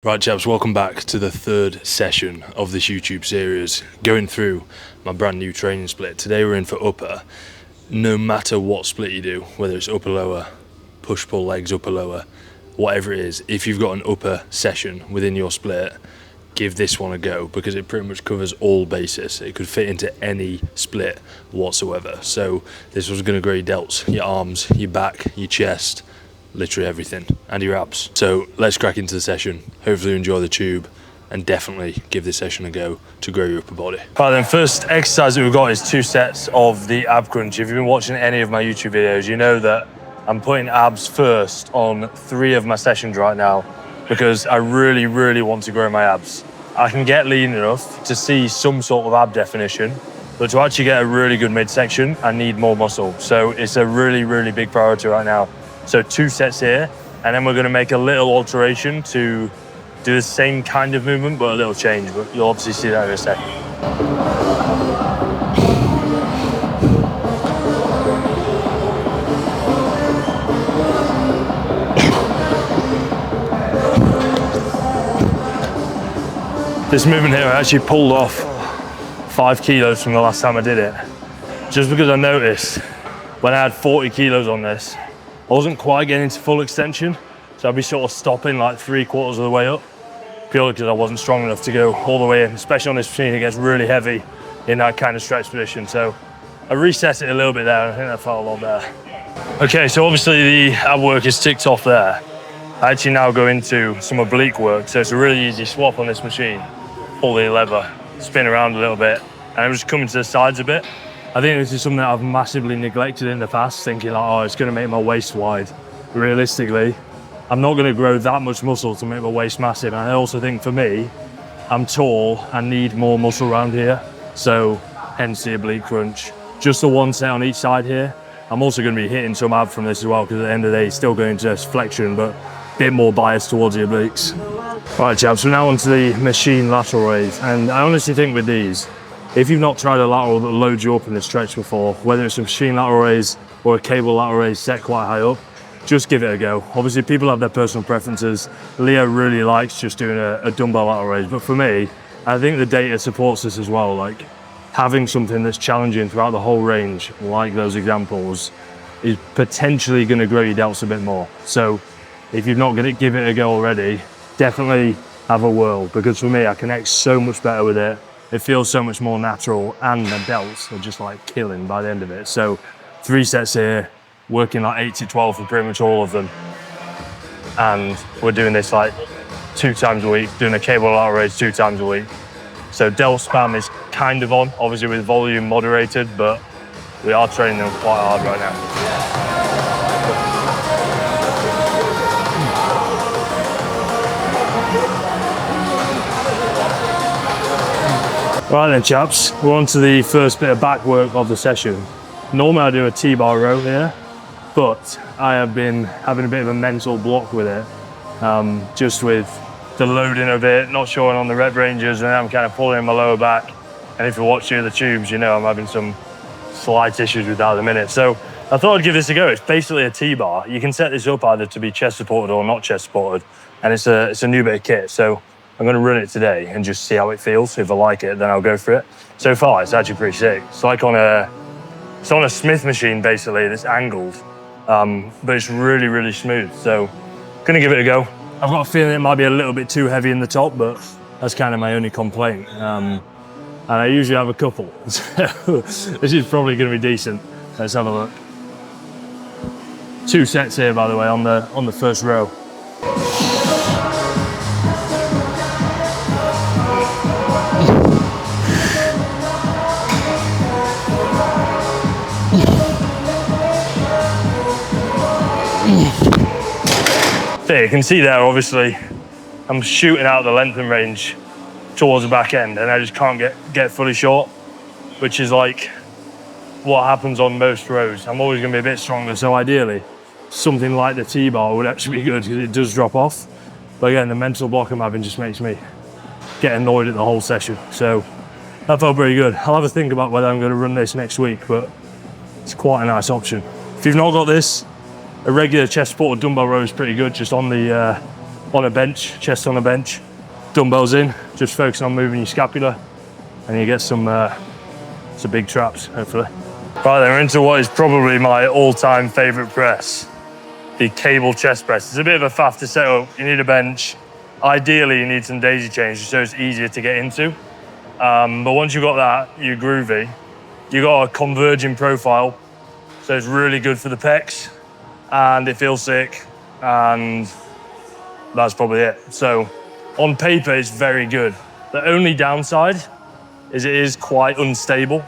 Right chaps, welcome back to the third session of this YouTube series, going through my brand new training split. Today we're in for upper. No matter what split you do, whether it's upper lower, push pull legs, upper lower, whatever it is, if you've got an upper session within your split, give this one a go because it pretty much covers all bases. It could fit into any split whatsoever. So this was going to grow your delts, your arms, your back, your chest, literally everything, and your abs. So let's crack into the session. Hopefully you enjoy the tube and definitely give this session a go to grow your upper body. Right then, first exercise that we've got is 2 sets of the ab crunch. If you've been watching any of my YouTube videos, you know that I'm putting abs first on 3 of my sessions right now because I really want to grow my abs. I can get lean enough to see some sort of ab definition, but to actually get a really good midsection, I need more muscle. So it's a really big priority right now. So 2 sets here, and then we're gonna make a little alteration to do the same kind of movement, but a little change, but you'll obviously see that in a second. This movement here, I actually pulled off 5 kilos from the last time I did it, just because I noticed when I had 40 kilos on this, I wasn't quite getting to full extension, so I'd be sort of stopping like 3/4 of the way up, purely because I wasn't strong enough to go all the way in, especially on this machine. It gets really heavy in that kind of stretch position. So I reset it a little bit there, and I think that felt a lot better. Okay, so obviously the ab work is ticked off there. I actually now go into some oblique work, so it's a really easy swap on this machine. Pull the lever, spin around a little bit, and I'm just coming to the sides a bit. I think this is something that I've massively neglected in the past, thinking like, oh, it's gonna make my waist wide. Realistically, I'm not gonna grow that much muscle to make my waist massive. And I also think for me, I'm tall and need more muscle around here. So hence the oblique crunch. Just the 1 set on each side here. I'm also gonna be hitting some ab from this as well, because at the end of the day, it's still going to flexion, but a bit more biased towards the obliques. Right, chaps, so now onto the machine lateral raise. And I honestly think with these, if you've not tried a lateral that loads you up in the stretch before, whether it's a machine lateral raise or a cable lateral raise set quite high up, just give it a go. Obviously, people have their personal preferences. Leo really likes just doing a dumbbell lateral raise, but for me, I think the data supports this as well. Like, having something that's challenging throughout the whole range, like those examples, is potentially going to grow your delts a bit more. So if you've not give it a go already, definitely have a whirl, because for me, I connect so much better with it. It feels so much more natural, and the delts are just like killing by the end of it. So 3 sets here, working like 8 to 12 for pretty much all of them. And we're doing this like 2 times a week, doing a cable lateral raise 2 times a week. So delt spam is kind of on, obviously with volume moderated, but we are training them quite hard right now. Right then, chaps, we're on to the first bit of back work of the session. Normally I do a T-bar row here, but I have been having a bit of a mental block with it, just with the loading of it, not showing on the rep ranges, and I'm kind of pulling my lower back. And if you watch the tubes, you know I'm having some slight issues with that at the minute. So I thought I'd give this a go. It's basically a T-bar. You can set this up either to be chest supported or not chest supported, and it's a new bit of kit. So I'm going to run it today and just see how it feels. If I like it, then I'll go for it. So far, it's actually pretty sick. It's like on a Smith machine, basically, that's angled, but it's really smooth. So going to give it a go. I've got a feeling it might be a little bit too heavy in the top, but that's kind of my only complaint. And I usually have a couple, so this is probably going to be decent. Let's have a look. 2 sets here, by the way, on the first row. There, you can see there, obviously, I'm shooting out the length and range towards the back end, and I just can't get fully short, which is like what happens on most rows. I'm always going to be a bit stronger, so ideally, something like the T-bar would actually be good because it does drop off. But again, the mental block I'm having just makes me get annoyed at the whole session. So that felt pretty good. I'll have a think about whether I'm going to run this next week, but it's quite a nice option. If you've not got this, a regular chest supported dumbbell row is pretty good, just on the on a bench, chest on a bench, dumbbells in, just focusing on moving your scapula, and you get some big traps, hopefully. Right, then we're into what is probably my all-time favorite press, the cable chest press. It's a bit of a faff to set up. You need a bench. Ideally, you need some daisy chains so it's easier to get into. But once you've got that, you're groovy. You've got a converging profile, so it's really good for the pecs, and it feels sick, and that's probably it. So on paper, it's very good. The only downside is it is quite unstable.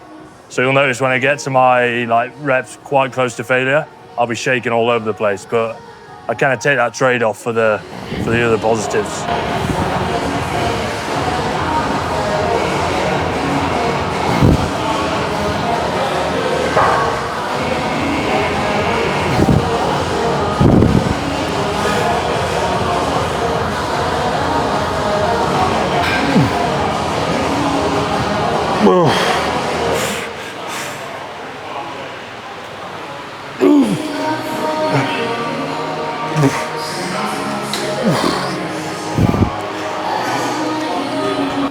So you'll notice when I get to my reps quite close to failure, I'll be shaking all over the place, but I kind of take that trade-off for the other positives.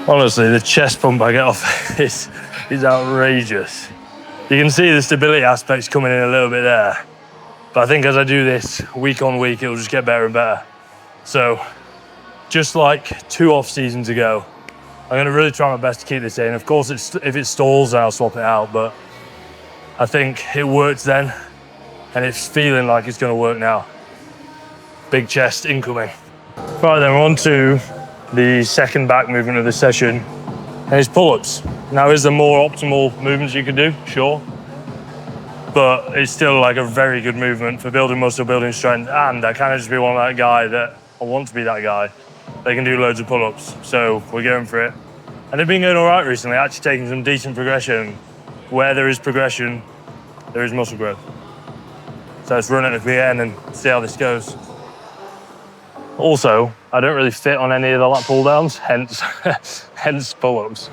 Honestly, the chest pump I get off is outrageous. You can see the stability aspects coming in a little bit there. But I think as I do this week on week, it'll just get better and better. So just like 2 off seasons ago, I'm gonna really try my best to keep this in. Of course, if it stalls, then I'll swap it out, but I think it worked then, and it's feeling like it's gonna work now. Big chest incoming. Right, then we're on to the second back movement of the session, and it's pull-ups. Now, is there more optimal movements you can do? Sure. But it's still like a very good movement for building muscle, building strength, and I kind of just be one of that guy that I want to be that guy. They can do loads of pull-ups, so we're going for it. And they've been going all right recently, actually taking some decent progression. Where there is progression, there is muscle growth. So let's run it again and see how this goes. Also, I don't really fit on any of the lat pull downs, hence pull-ups.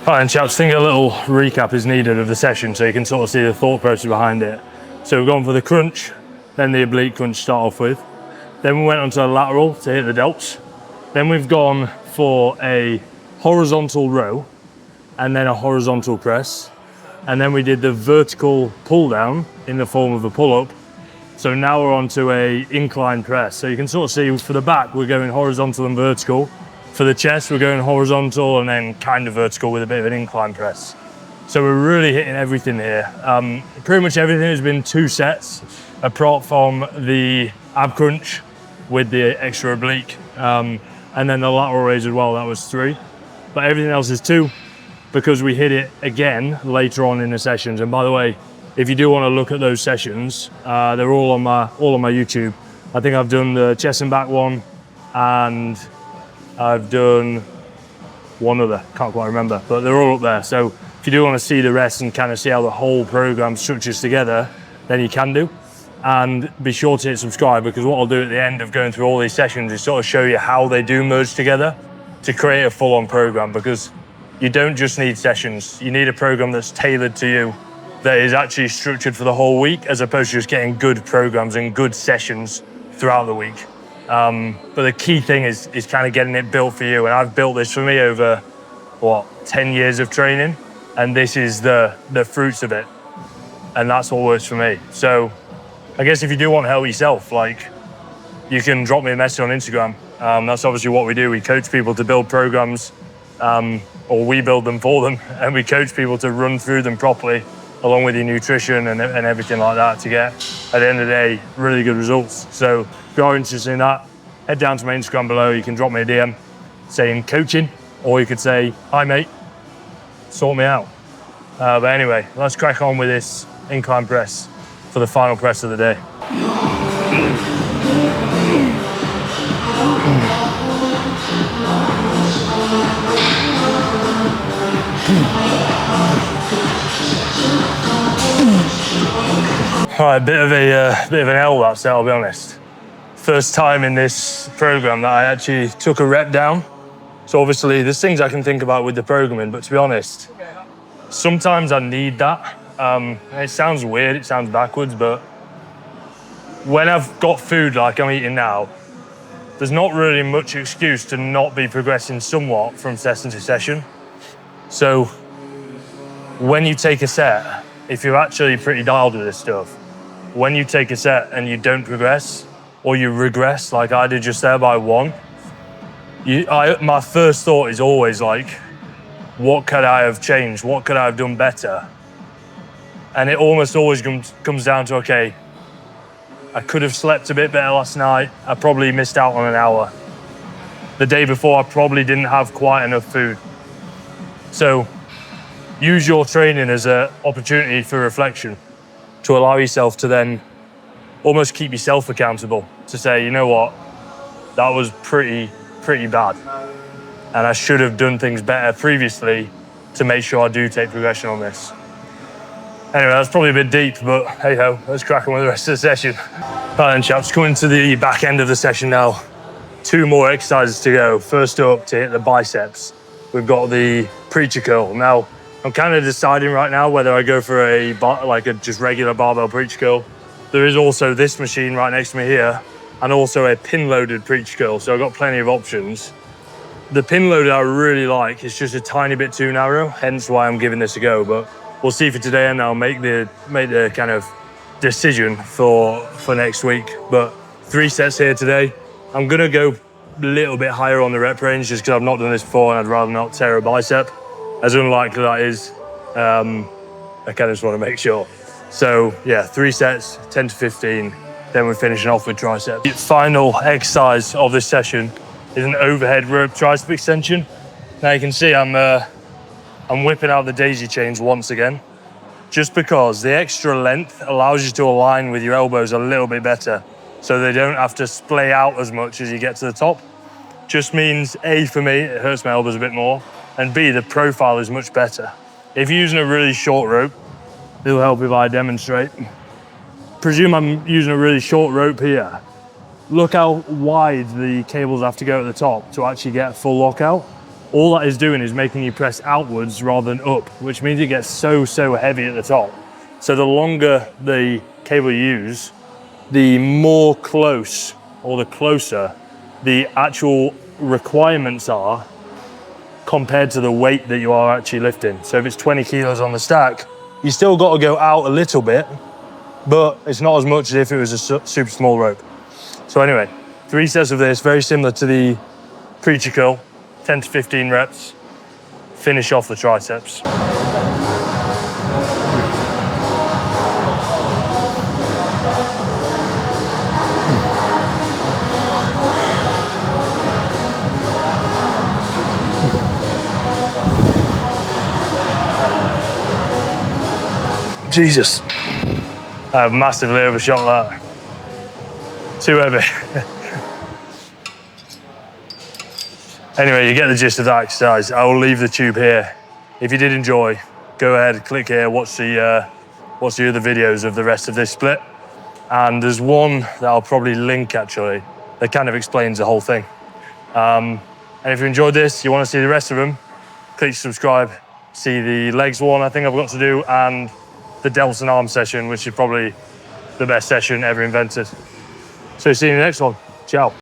Right, and chaps, I think a little recap is needed of the session so you can sort of see the thought process behind it. So we've gone for the crunch, then the oblique crunch to start off with. Then we went onto a lateral to hit the delts. Then we've gone for a horizontal row and then a horizontal press. And then we did the vertical pull down in the form of a pull-up. So now we're onto a incline press. So you can sort of see for the back, we're going horizontal and vertical. For the chest, we're going horizontal and then kind of vertical with a bit of an incline press. So we're really hitting everything here. Pretty much everything has been 2 sets, apart from the ab crunch with the extra oblique, and then the lateral raise as well, that was 3. But everything else is 2, because we hit it again later on in the sessions. And by the way, if you do want to look at those sessions, they're all on my YouTube. I think I've done the chest and back one, and I've done one other, can't quite remember, but they're all up there. So if you do want to see the rest and kind of see how the whole program structures together, then you can do. And be sure to hit subscribe, because what I'll do at the end of going through all these sessions is sort of show you how they do merge together to create a full-on program, because you don't just need sessions, you need a program that's tailored to you, that is actually structured for the whole week, as opposed to just getting good programs and good sessions throughout the week. But the key thing is kind of getting it built for you. And I've built this for me over, 10 years of training. And this is the fruits of it. And that's what works for me. So I guess if you do want to help yourself, you can drop me a message on Instagram. That's obviously what we do. We coach people to build programs, or we build them for them. And we coach people to run through them properly, along with your nutrition and everything like that, to get, at the end of the day, really good results. So if you are interested in that, head down to my Instagram below. You can drop me a DM saying coaching, or you could say, hi mate, sort me out. But anyway, let's crack on with this incline press for the final press of the day. All right, bit of an L that set, I'll be honest. first time in this program that I actually took a rep down. So obviously there's things I can think about with the programming, but to be honest, sometimes I need that. It sounds weird, it sounds backwards, but when I've got food like I'm eating now, there's not really much excuse to not be progressing somewhat from session to session. So when you take a set, if you're actually pretty dialed with this stuff, when you take a set and you don't progress, or you regress like I did just there by 1, my first thought is always like, what could I have changed? What could I have done better? And it almost always comes down to, okay, I could have slept a bit better last night. I probably missed out on an hour. The day before, I probably didn't have quite enough food. So use your training as an opportunity for reflection, to allow yourself to then almost keep yourself accountable, to say, you know what, that was pretty bad. And I should have done things better previously to make sure I do take progression on this. Anyway, that's probably a bit deep, but hey ho, let's crack on with the rest of the session. Right then, chaps, coming to the back end of the session now. 2 more exercises to go. First up, to hit the biceps, we've got the preacher curl. Now, I'm kind of deciding right now whether I go for a just regular barbell preacher curl. There is also this machine right next to me here, and also a pin-loaded preacher curl, so I've got plenty of options. The pin-loaded I really like. It's just a tiny bit too narrow, hence why I'm giving this a go, but we'll see for today, and I'll make the kind of decision for next week. But 3 sets here today. I'm gonna go a little bit higher on the rep range just because I've not done this before and I'd rather not tear a bicep. As unlikely that is, I kind of just want to make sure. So yeah, 3 sets, 10 to 15, then we're finishing off with triceps. The final exercise of this session is an overhead rope tricep extension. Now you can see I'm whipping out the daisy chains once again, just because the extra length allows you to align with your elbows a little bit better, so they don't have to splay out as much as you get to the top. Just means, A, for me, it hurts my elbows a bit more, and B, the profile is much better. If you're using a really short rope, it'll help if I demonstrate. Presume I'm using a really short rope here. Look how wide the cables have to go at the top to actually get a full lockout. All that is doing is making you press outwards rather than up, which means it gets so heavy at the top. So the longer the cable you use, the more close, or the closer, the actual requirements are compared to the weight that you are actually lifting. So if it's 20 kilos on the stack, you still got to go out a little bit, but it's not as much as if it was a super small rope. So anyway, 3 sets of this, very similar to the preacher curl, 10 to 15 reps, finish off the triceps. Jesus, I have massively overshot that. Too heavy. Anyway, you get the gist of that exercise. I will leave the tube here. If you did enjoy, go ahead, click here, watch the other videos of the rest of this split. And there's one that I'll probably link actually, that kind of explains the whole thing. And if you enjoyed this, you want to see the rest of them, click subscribe, see the legs one I think I've got to do, and the delts and arms session, which is probably the best session ever invented. So see you in the next one. Ciao.